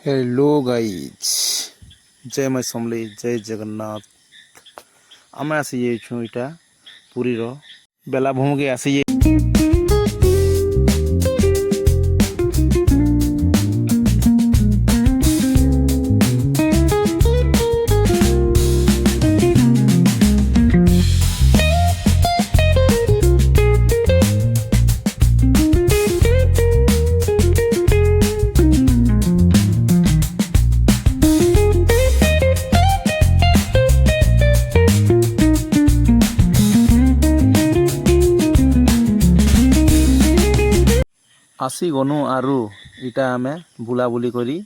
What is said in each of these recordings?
Hello guys जय माँ समले जय जगन्नाथ आम आसी जाइछुँ इटा पुरीर बेलाभूमि के आसी आसी गनु आरु इटा आमे बुलाबुली करी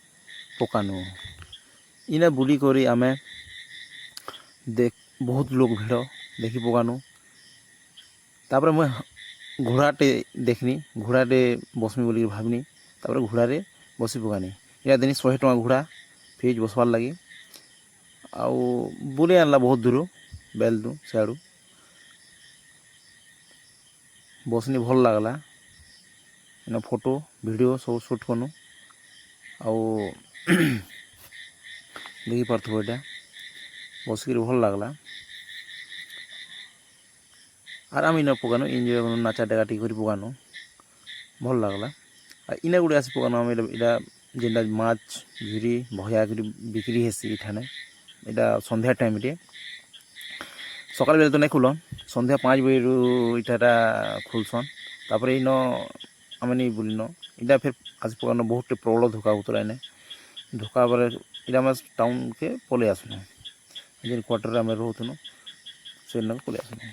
पकानु इने बुली करी आमे देख बहुत लोग भिड़ देखी पकानु तापर मैं घोड़ाटे देखनी घोड़ाटे बसमी बोली भावनी तापर घोड़ारे बसी पकानी या देनी 100 टका घोड़ा फेज बसवार लगी आउ बुले आनला बहुत दूर बेल दू सियाड़ू बसनी भल लगला इन फोटो वीडियो सब शूट कनु आउ देखी पार्थो एटा बसिक भल लगला आराम इन पकानु एंजॉय कनु नाचा डेगाटी करी पकानु भल लगला इना गुड़े आसी पकानु आम इटा जेनटा माछ झुरी भया करी बिक्री हेसी इठाने इटा संध्या टाइम रे सकाल बेले तो नहीं खुलन संध्या 5 बजे इटाटा खुलसन तापर इन आम नहीं बुलिन इटा फिर आज पकानो बहुत प्रबल धोका उतरा ने धोका पर इटा टाउन के पले आसनु जेन क्वार्टर आम रोथुनु से पले आसनु।